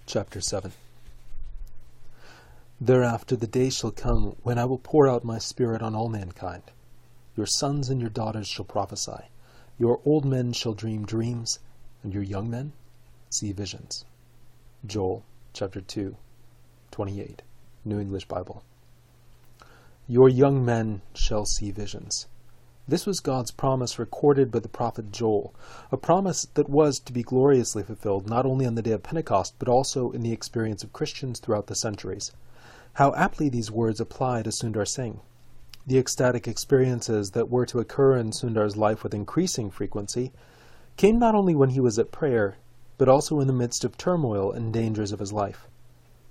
Chapter 7. Thereafter the day shall come when I will pour out my Spirit on all mankind. Your sons and your daughters shall prophesy. Your old men shall dream dreams, and your young men see visions. Joel chapter 2, 28, New English Bible. Your young men shall see visions. This was God's promise recorded by the prophet Joel, a promise that was to be gloriously fulfilled not only on the day of Pentecost, but also in the experience of Christians throughout the centuries. How aptly these words apply to Sundar Singh. The ecstatic experiences that were to occur in Sundar's life with increasing frequency came not only when he was at prayer, but also in the midst of turmoil and dangers of his life.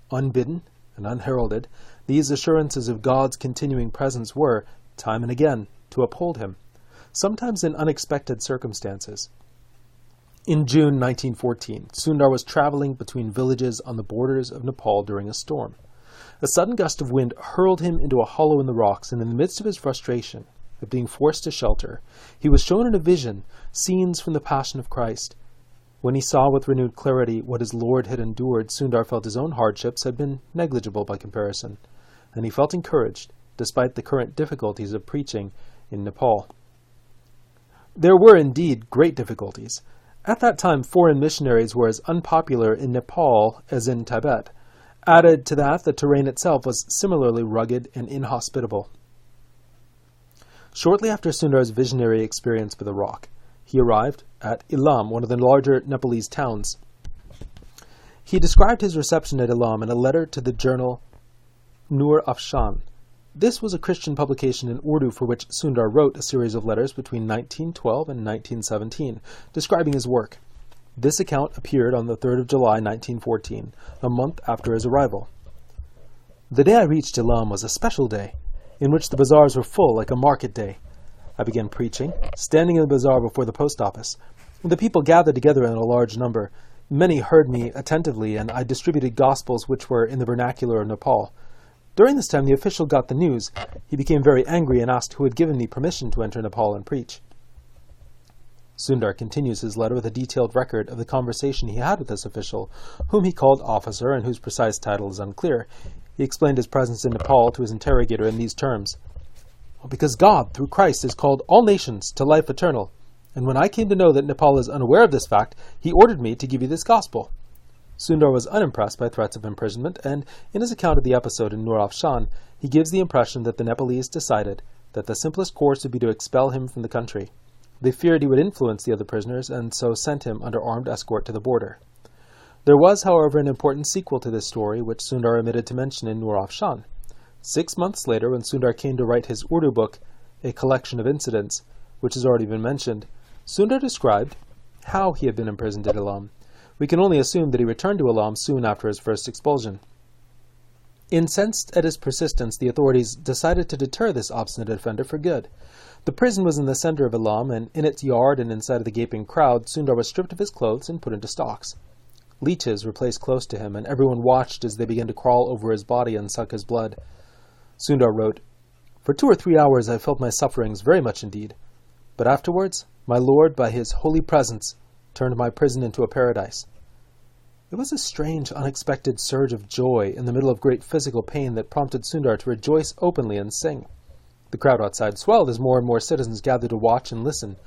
Unbidden and unheralded, these assurances of God's continuing presence were, time and again, to uphold him, sometimes in unexpected circumstances. In June 1914, Sundar was traveling between villages on the borders of Nepal during a storm. A sudden gust of wind hurled him into a hollow in the rocks, and in the midst of his frustration at being forced to shelter, he was shown in a vision scenes from the Passion of Christ. When he saw with renewed clarity what his Lord had endured, Sundar felt his own hardships had been negligible by comparison, and he felt encouraged, despite the current difficulties of preaching in Nepal. There were indeed great difficulties. At that time, foreign missionaries were as unpopular in Nepal as in Tibet. Added to that, the terrain itself was similarly rugged and inhospitable. Shortly after Sundar's visionary experience with the rock, he arrived at Ilam, one of the larger Nepalese towns. He described his reception at Ilam in a letter to the journal Nur Afshan. This was a Christian publication in Urdu for which Sundar wrote a series of letters between 1912 and 1917, describing his work. This account appeared on the 3rd of July 1914, a month after his arrival. The day I reached Ilam was a special day, in which the bazaars were full like a market day. I began preaching, standing in the bazaar before the post office. The people gathered together in a large number. Many heard me attentively, and I distributed gospels which were in the vernacular of Nepal. During this time, the official got the news. He became very angry and asked who had given me permission to enter Nepal and preach. Sundar continues his letter with a detailed record of the conversation he had with this official, whom he called officer and whose precise title is unclear. He explained his presence in Nepal to his interrogator in these terms: "Because God, through Christ, has called all nations to life eternal, and when I came to know that Nepal is unaware of this fact, he ordered me to give you this gospel." Sundar was unimpressed by threats of imprisonment, and in his account of the episode in Nur Afshan, he gives the impression that the Nepalese decided that the simplest course would be to expel him from the country. They feared he would influence the other prisoners, and so sent him under armed escort to the border. There was, however, an important sequel to this story, which Sundar omitted to mention in Nur Afshan. 6 months later, when Sundar came to write his Urdu book, A Collection of Incidents, which has already been mentioned, Sundar described how he had been imprisoned at Ilam. We can only assume that he returned to Ilam soon after his first expulsion. Incensed at his persistence, the authorities decided to deter this obstinate offender for good. The prison was in the center of Ilam, and in its yard and inside of the gaping crowd, Sundar was stripped of his clothes and put into stocks. Leeches were placed close to him, and everyone watched as they began to crawl over his body and suck his blood. Sundar wrote, "For 2 or 3 hours I felt my sufferings very much indeed, but afterwards my Lord, by his holy presence, turned my prison into a paradise." It was a strange, unexpected surge of joy in the middle of great physical pain that prompted Sundar to rejoice openly and sing. The crowd outside swelled as more and more citizens gathered to watch and listen.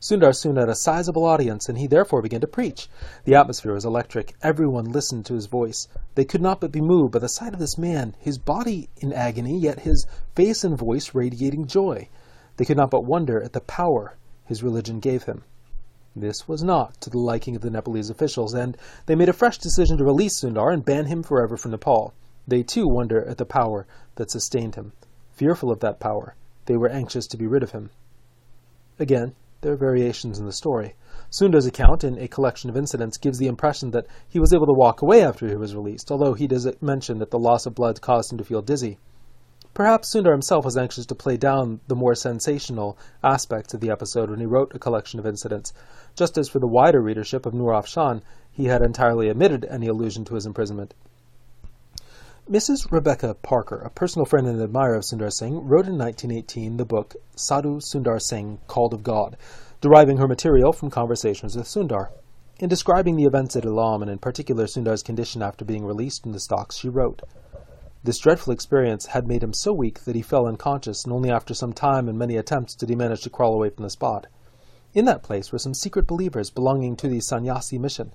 Sundar soon had a sizable audience, and he therefore began to preach. The atmosphere was electric. Everyone listened to his voice. They could not but be moved by the sight of this man, his body in agony, yet his face and voice radiating joy. They could not but wonder at the power his religion gave him. This was not to the liking of the Nepalese officials, and they made a fresh decision to release Sundar and ban him forever from Nepal. They too wonder at the power that sustained him. Fearful of that power, they were anxious to be rid of him. Again, there are variations in the story. Sundar's account, in A Collection of Incidents, gives the impression that he was able to walk away after he was released, although he does mention that the loss of blood caused him to feel dizzy. Perhaps Sundar himself was anxious to play down the more sensational aspects of the episode when he wrote A Collection of Incidents, just as for the wider readership of Nur Afshan, he had entirely omitted any allusion to his imprisonment. Mrs. Rebecca Parker, a personal friend and admirer of Sundar Singh, wrote in 1918 the book Sadhu Sundar Singh, Called of God, deriving her material from conversations with Sundar. In describing the events at Elam, and in particular Sundar's condition after being released from the stocks, she wrote, "This dreadful experience had made him so weak that he fell unconscious, and only after some time and many attempts did he manage to crawl away from the spot. In that place were some secret believers belonging to the sannyasi mission,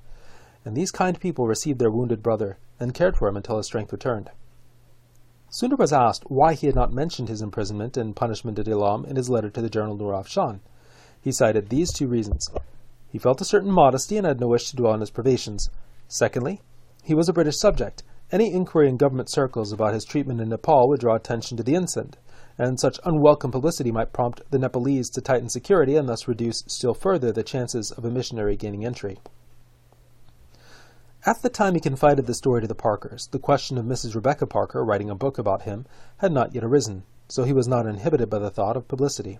and these kind people received their wounded brother and cared for him until his strength returned." Sundar was asked why he had not mentioned his imprisonment and punishment at Elam in his letter to the journal Nur Afshan. He cited these two reasons. He felt a certain modesty and had no wish to dwell on his privations. Secondly, he was a British subject. Any inquiry in government circles about his treatment in Nepal would draw attention to the incident, and such unwelcome publicity might prompt the Nepalese to tighten security and thus reduce still further the chances of a missionary gaining entry. At the time he confided the story to the Parkers, the question of Mrs. Rebecca Parker writing a book about him had not yet arisen, so he was not inhibited by the thought of publicity.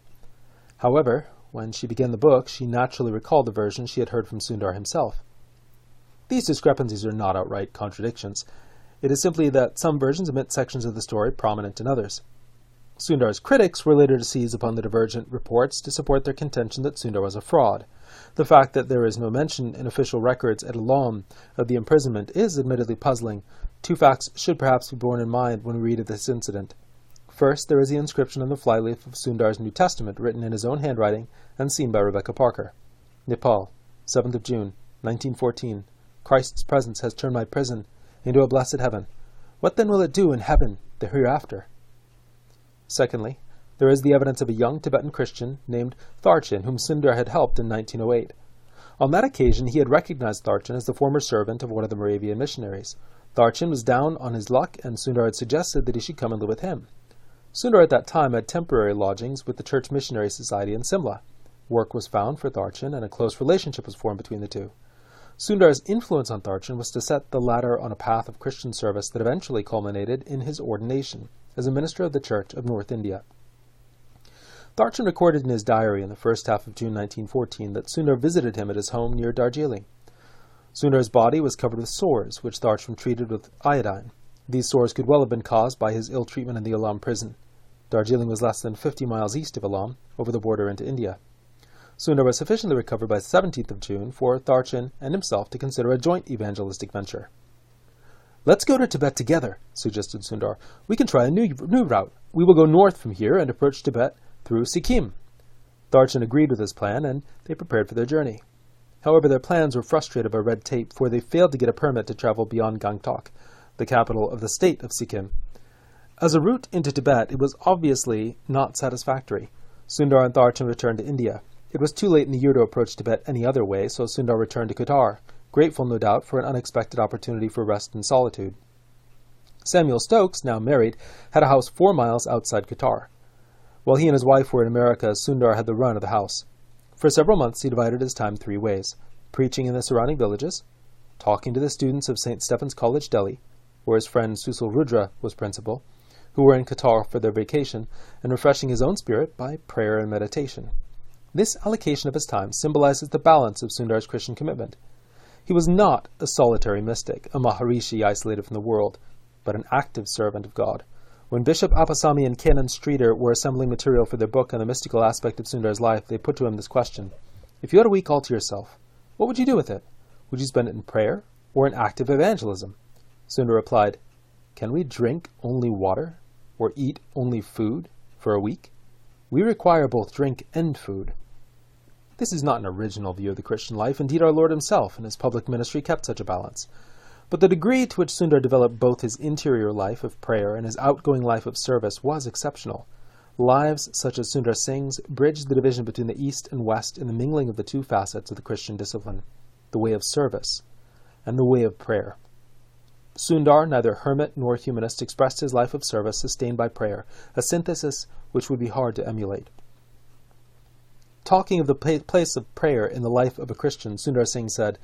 However, when she began the book, she naturally recalled the version she had heard from Sundar himself. These discrepancies are not outright contradictions. It is simply that some versions omit sections of the story prominent in others. Sundar's critics were later to seize upon the divergent reports to support their contention that Sundar was a fraud. The fact that there is no mention in official records at Elam of the imprisonment is admittedly puzzling. Two facts should perhaps be borne in mind when we read of this incident. First, there is the inscription on the flyleaf of Sundar's New Testament written in his own handwriting and seen by Rebecca Parker. Nepal, 7th of June, 1914. Christ's presence has turned my prison into a blessed heaven. What then will it do in heaven, the hereafter? Secondly, there is the evidence of a young Tibetan Christian named Tharchin, whom Sundar had helped in 1908. On that occasion, he had recognized Tharchin as the former servant of one of the Moravian missionaries. Tharchin was down on his luck, and Sundar had suggested that he should come and live with him. Sundar at that time had temporary lodgings with the Church Missionary Society in Simla. Work was found for Tharchin, and a close relationship was formed between the two. Sundar's influence on Tharchin was to set the latter on a path of Christian service that eventually culminated in his ordination as a minister of the Church of North India. Tharchin recorded in his diary in the first half of June 1914 that Sundar visited him at his home near Darjeeling. Sundar's body was covered with sores, which Tharchin treated with iodine. These sores could well have been caused by his ill treatment in the Elam prison. Darjeeling was less than 50 miles east of Elam, over the border into India. Sundar was sufficiently recovered by the 17th of June for Tharchin and himself to consider a joint evangelistic venture. "Let's go to Tibet together," suggested Sundar. "We can try a new route. We will go north from here and approach Tibet through Sikkim." Tharchin agreed with his plan, and they prepared for their journey. However, their plans were frustrated by red tape, for they failed to get a permit to travel beyond Gangtok, the capital of the state of Sikkim. As a route into Tibet, it was obviously not satisfactory. Sundar and Tharchin returned to India. It was too late in the year to approach Tibet any other way, so Sundar returned to Qatar, grateful no doubt for an unexpected opportunity for rest and solitude. Samuel Stokes, now married, had a house 4 miles outside Qatar. While he and his wife were in America, Sundar had the run of the house. For several months he divided his time 3 ways: preaching in the surrounding villages, talking to the students of St. Stephen's College, Delhi, where his friend Susil Rudra was principal, who were in Qatar for their vacation, and refreshing his own spirit by prayer and meditation. This allocation of his time symbolizes the balance of Sundar's Christian commitment. He was not a solitary mystic, a Maharishi isolated from the world, but an active servant of God. When Bishop Appasamy and Canon Streeter were assembling material for their book on the mystical aspect of Sundar's life, they put to him this question: "If you had a week all to yourself, what would you do with it? Would you spend it in prayer or in active evangelism?" Sundar replied, "Can we drink only water or eat only food for a week? We require both drink and food." This is not an original view of the Christian life. Indeed, our Lord himself in his public ministry kept such a balance. But the degree to which Sundar developed both his interior life of prayer and his outgoing life of service was exceptional. Lives such as Sundar Singh's bridged the division between the East and West in the mingling of the two facets of the Christian discipline, the way of service and the way of prayer. Sundar, neither hermit nor humanist, expressed his life of service sustained by prayer, a synthesis which would be hard to emulate. Talking of the place of prayer in the life of a Christian, Sundar Singh said,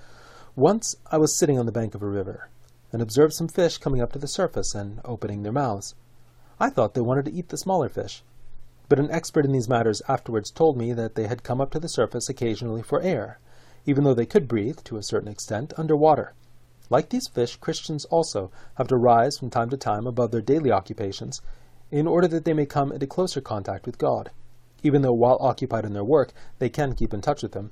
"Once I was sitting on the bank of a river and observed some fish coming up to the surface and opening their mouths. I thought they wanted to eat the smaller fish, but an expert in these matters afterwards told me that they had come up to the surface occasionally for air, even though they could breathe, to a certain extent, underwater. Like these fish, Christians also have to rise from time to time above their daily occupations in order that they may come into closer contact with God, even though while occupied in their work, they can keep in touch with Him."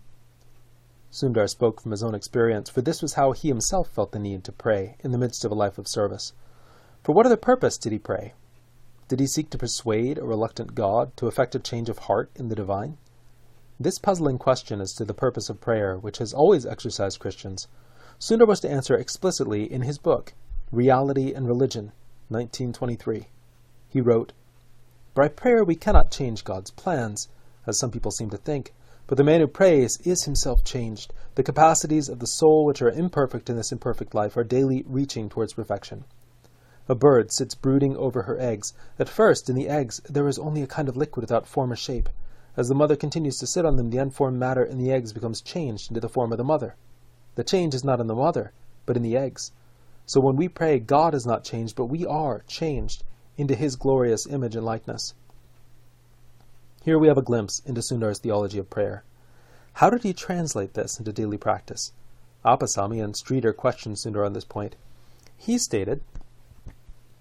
Sundar spoke from his own experience, for this was how he himself felt the need to pray in the midst of a life of service. For what other purpose did he pray? Did he seek to persuade a reluctant God to effect a change of heart in the divine? This puzzling question as to the purpose of prayer, which has always exercised Christians, Sundar was to answer explicitly in his book, Reality and Religion, 1923. He wrote, "By prayer we cannot change God's plans, as some people seem to think, but the man who prays is himself changed. The capacities of the soul which are imperfect in this imperfect life are daily reaching towards perfection. A bird sits brooding over her eggs. At first, in the eggs, there is only a kind of liquid without form or shape. As the mother continues to sit on them, the unformed matter in the eggs becomes changed into the form of the mother. The change is not in the mother, but in the eggs. So when we pray, God is not changed, but we are changed into his glorious image and likeness." Here we have a glimpse into Sundar's theology of prayer. How did he translate this into daily practice? Appasamy and Streeter questioned Sundar on this point. He stated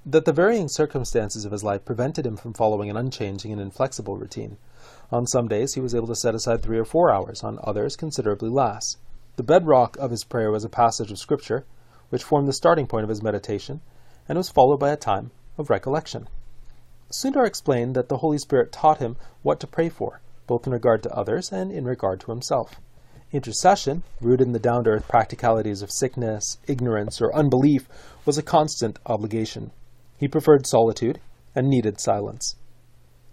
that the varying circumstances of his life prevented him from following an unchanging and inflexible routine. On some days he was able to set aside 3 or 4 hours, on others considerably less. The bedrock of his prayer was a passage of Scripture, which formed the starting point of his meditation, and was followed by a time of recollection. Sundar explained that the Holy Spirit taught him what to pray for, both in regard to others and in regard to himself. Intercession, rooted in the down-to-earth practicalities of sickness, ignorance, or unbelief, was a constant obligation. He preferred solitude and needed silence.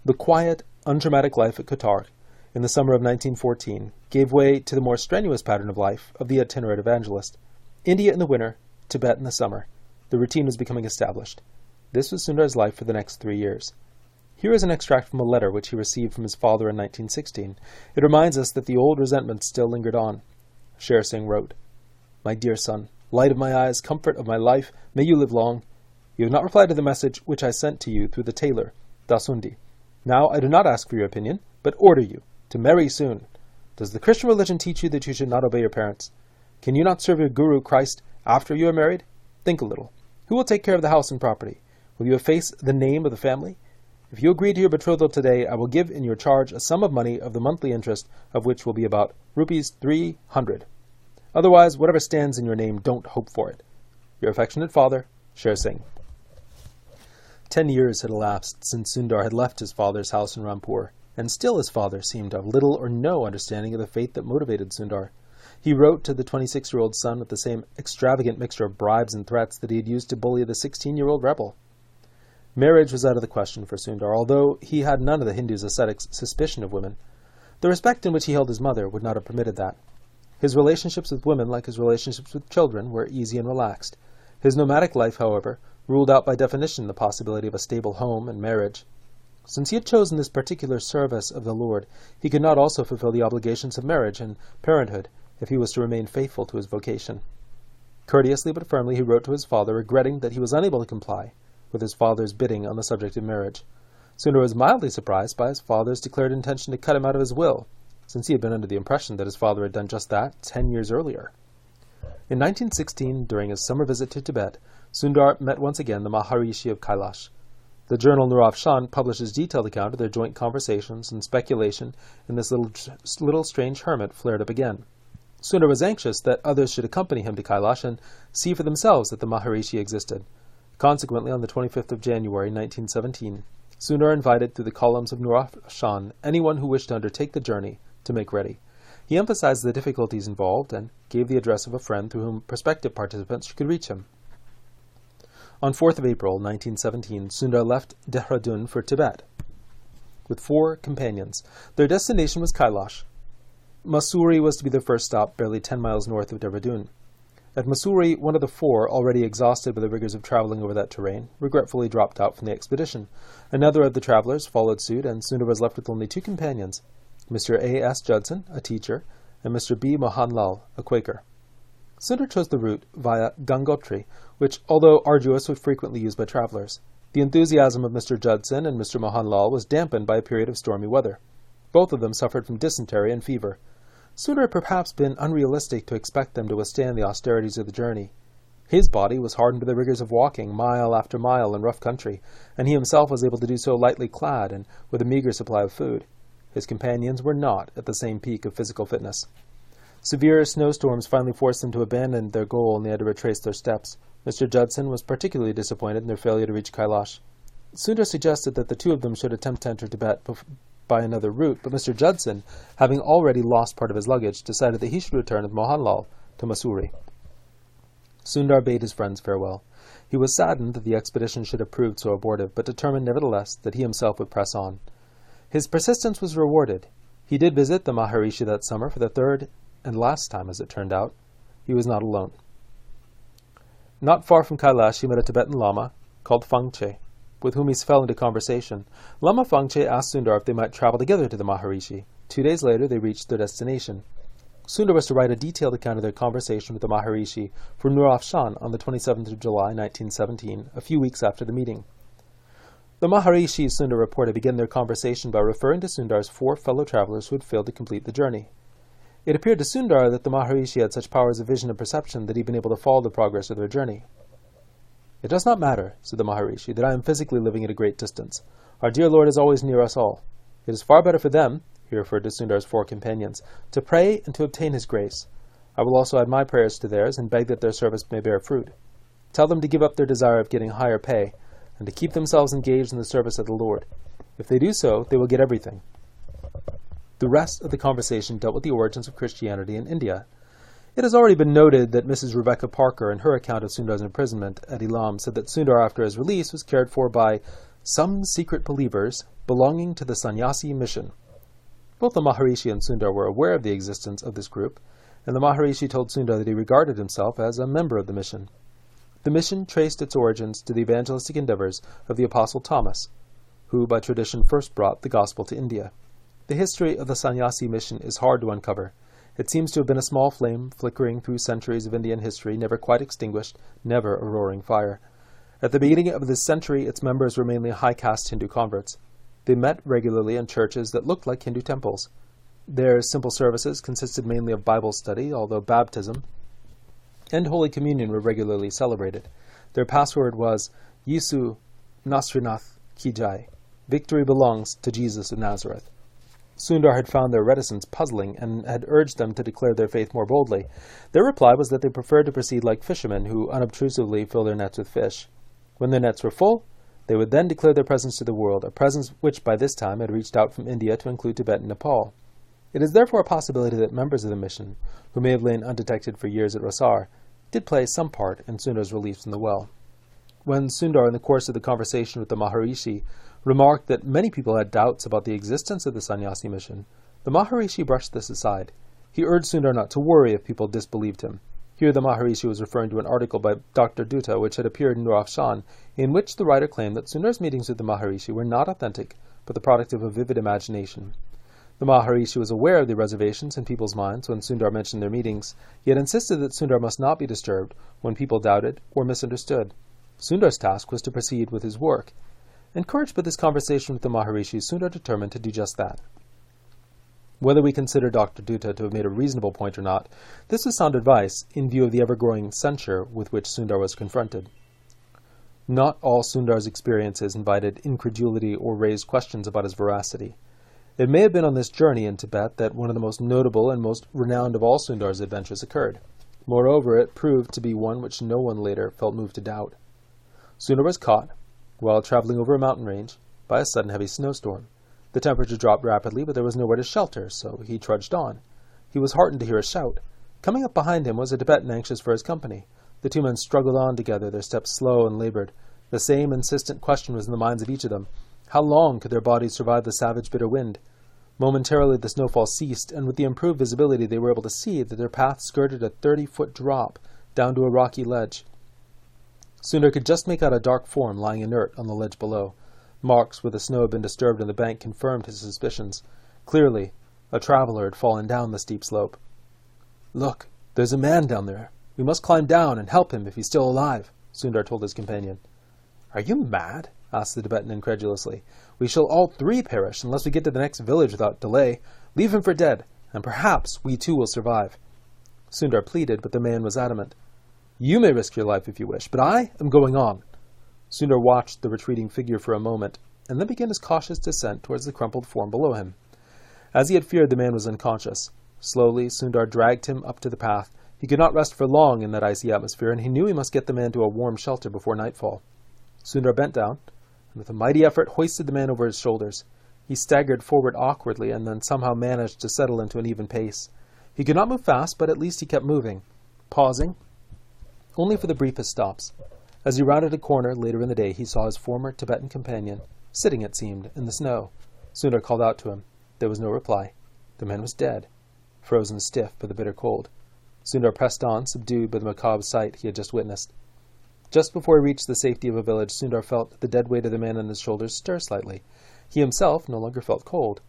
The quiet, undramatic life at Qatar in the summer of 1914 gave way to the more strenuous pattern of life of the itinerant evangelist. India in the winter, Tibet in the summer. The routine was becoming established. This was Sundar's life for the next 3 years. Here is an extract from a letter which he received from his father in 1916. It reminds us that the old resentment still lingered on. Sher Singh wrote, "My dear son, light of my eyes, comfort of my life, may you live long. You have not replied to the message which I sent to you through the tailor, Dasundi. Now I do not ask for your opinion, but order you to marry soon. Does the Christian religion teach you that you should not obey your parents? Can you not serve your Guru Christ after you are married? Think a little. Who will take care of the house and property? Will you efface the name of the family? If you agree to your betrothal today, I will give in your charge a sum of money of the monthly interest of which will be about rupees 300. Otherwise, whatever stands in your name, don't hope for it. Your affectionate father, Sher Singh." 10 years had elapsed since Sundar had left his father's house in Rampur, and still his father seemed to have little or no understanding of the faith that motivated Sundar. He wrote to the 26-year-old son with the same extravagant mixture of bribes and threats that he had used to bully the 16-year-old rebel. Marriage was out of the question for Sundar, although he had none of the Hindu's ascetics' suspicion of women. The respect in which he held his mother would not have permitted that. His relationships with women, like his relationships with children, were easy and relaxed. His nomadic life, however, ruled out by definition the possibility of a stable home and marriage. Since he had chosen this particular service of the Lord, he could not also fulfill the obligations of marriage and parenthood if he was to remain faithful to his vocation. Courteously but firmly he wrote to his father, regretting that he was unable to comply with his father's bidding on the subject of marriage. Sundar was mildly surprised by his father's declared intention to cut him out of his will, since he had been under the impression that his father had done just that 10 years earlier. In 1916, during his summer visit to Tibet, Sundar met once again the Maharishi of Kailash. The journal Nur Afshan publishes detailed account of their joint conversations and speculation, and this little strange hermit flared up again. Sundar was anxious that others should accompany him to Kailash and see for themselves that the Maharishi existed. Consequently, on the 25th of January, 1917, Sundar invited through the columns of Nur Afshan anyone who wished to undertake the journey to make ready. He emphasized the difficulties involved and gave the address of a friend through whom prospective participants could reach him. On 4th of April, 1917, Sundar left Dehradun for Tibet with 4 companions. Their destination was Kailash. Mussoorie was to be their first stop, barely 10 miles north of Dehradun. At Mussoorie, one of the 4, already exhausted by the rigors of traveling over that terrain, regretfully dropped out from the expedition. Another of the travelers followed suit, and Sundar was left with only 2 companions, Mr. A. S. Judson, a teacher, and Mr. B. Mohanlal, a Quaker. Sundar chose the route via Gangotri, which, although arduous, was frequently used by travelers. The enthusiasm of Mr. Judson and Mr. Mohanlal was dampened by a period of stormy weather. Both of them suffered from dysentery and fever. Sundar had perhaps been unrealistic to expect them to withstand the austerities of the journey. His body was hardened to the rigors of walking mile after mile in rough country, and he himself was able to do so lightly clad and with a meager supply of food. His companions were not at the same peak of physical fitness. Severe snowstorms finally forced them to abandon their goal, and they had to retrace their steps. Mr. Judson was particularly disappointed in their failure to reach Kailash. Sundar suggested that the two of them should attempt to enter Tibet by another route, but Mr. Judson, having already lost part of his luggage, decided that he should return with Mohanlal to Mussoorie. Sundar bade his friends farewell. He was saddened that the expedition should have proved so abortive, but determined nevertheless that he himself would press on. His persistence was rewarded. He did visit the Maharishi that summer for the third and last time, as it turned out. He was not alone. Not far from Kailash, he met a Tibetan Lama called Phangche, with whom he fell into conversation. Lama Phangche asked Sundar if they might travel together to the Maharishi. 2 days later, they reached their destination. Sundar was to write a detailed account of their conversation with the Maharishi for Nur Afshan on the 27th of July, 1917, a few weeks after the meeting. The Maharishi, Sundar reported, began their conversation by referring to Sundar's 4 fellow travelers who had failed to complete the journey. It appeared to Sundar that the Maharishi had such powers of vision and perception that he had been able to follow the progress of their journey. "It does not matter," said the Maharishi, "that I am physically living at a great distance. Our dear Lord is always near us all. It is far better for them," he referred to Sundar's 4 companions, "to pray and to obtain his grace. I will also add my prayers to theirs and beg that their service may bear fruit. Tell them to give up their desire of getting higher pay and to keep themselves engaged in the service of the Lord. If they do so, they will get everything." The rest of the conversation dealt with the origins of Christianity in India. It has already been noted that Mrs. Rebecca Parker, in her account of Sundar's imprisonment at Elam, said that Sundar, after his release, was cared for by some secret believers belonging to the Sannyasi mission. Both the Maharishi and Sundar were aware of the existence of this group, and the Maharishi told Sundar that he regarded himself as a member of the mission. The mission traced its origins to the evangelistic endeavors of the Apostle Thomas, who by tradition first brought the gospel to India. The history of the Sannyasi mission is hard to uncover. It seems to have been a small flame flickering through centuries of Indian history, never quite extinguished, never a roaring fire. At the beginning of this century, its members were mainly high-caste Hindu converts. They met regularly in churches that looked like Hindu temples. Their simple services consisted mainly of Bible study, although baptism and Holy Communion were regularly celebrated. Their password was Yesu Nasrinath Ki Jai. Victory belongs to Jesus of Nazareth. Sundar had found their reticence puzzling and had urged them to declare their faith more boldly. Their reply was that they preferred to proceed like fishermen who unobtrusively fill their nets with fish. When their nets were full, they would then declare their presence to the world, a presence which by this time had reached out from India to include Tibet and Nepal. It is therefore a possibility that members of the mission, who may have lain undetected for years at Rasar, did play some part in Sundar's release from the well. When Sundar, in the course of the conversation with the Maharishi, remarked that many people had doubts about the existence of the Sannyasi mission, the Maharishi brushed this aside. He urged Sundar not to worry if people disbelieved him. Here the Maharishi was referring to an article by Dr. Dutta which had appeared in Nur Afshan, in which the writer claimed that Sundar's meetings with the Maharishi were not authentic, but the product of a vivid imagination. The Maharishi was aware of the reservations in people's minds when Sundar mentioned their meetings, yet insisted that Sundar must not be disturbed when people doubted or misunderstood. Sundar's task was to proceed with his work. Encouraged by this conversation with the Maharishi, Sundar determined to do just that. Whether we consider Dr. Dutta to have made a reasonable point or not, this was sound advice in view of the ever-growing censure with which Sundar was confronted. Not all Sundar's experiences invited incredulity or raised questions about his veracity. It may have been on this journey in Tibet that one of the most notable and most renowned of all Sundar's adventures occurred. Moreover, it proved to be one which no one later felt moved to doubt. Sundar was caught, while traveling over a mountain range, by a sudden heavy snowstorm. The temperature dropped rapidly, but there was nowhere to shelter, so he trudged on. He was heartened to hear a shout. Coming up behind him was a Tibetan anxious for his company. The two men struggled on together, their steps slow and labored. The same insistent question was in the minds of each of them. How long could their bodies survive the savage, bitter wind? Momentarily the snowfall ceased, and with the improved visibility they were able to see that their path skirted a 30-foot drop down to a rocky ledge. Sundar could just make out a dark form lying inert on the ledge below. Marks where the snow had been disturbed on the bank confirmed his suspicions. Clearly, a traveler had fallen down the steep slope. "Look, there's a man down there. We must climb down and help him if he's still alive," Sundar told his companion. "Are you mad?" asked the Tibetan incredulously. "We shall all 3 perish unless we get to the next village without delay. Leave him for dead, and perhaps we too will survive." Sundar pleaded, but the man was adamant. "You may risk your life if you wish, but I am going on." Sundar watched the retreating figure for a moment, and then began his cautious descent towards the crumpled form below him. As he had feared, the man was unconscious. Slowly, Sundar dragged him up to the path. He could not rest for long in that icy atmosphere, and he knew he must get the man to a warm shelter before nightfall. Sundar bent down, and with a mighty effort hoisted the man over his shoulders. He staggered forward awkwardly, and then somehow managed to settle into an even pace. He could not move fast, but at least he kept moving, pausing only for the briefest stops. As he rounded a corner later in the day, he saw his former Tibetan companion, sitting, it seemed, in the snow. Sundar called out to him. There was no reply. The man was dead, frozen stiff by the bitter cold. Sundar pressed on, subdued by the macabre sight he had just witnessed. Just before he reached the safety of a village, Sundar felt the dead weight of the man on his shoulders stir slightly. He himself no longer felt cold.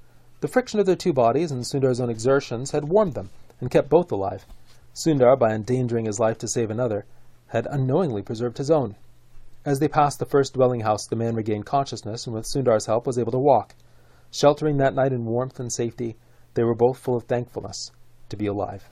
The friction of their two bodies and Sundar's own exertions had warmed them and kept both alive. Sundar, by endangering his life to save another, had unknowingly preserved his own. As they passed the first dwelling house, the man regained consciousness and with Sundar's help was able to walk. Sheltering that night in warmth and safety, they were both full of thankfulness to be alive.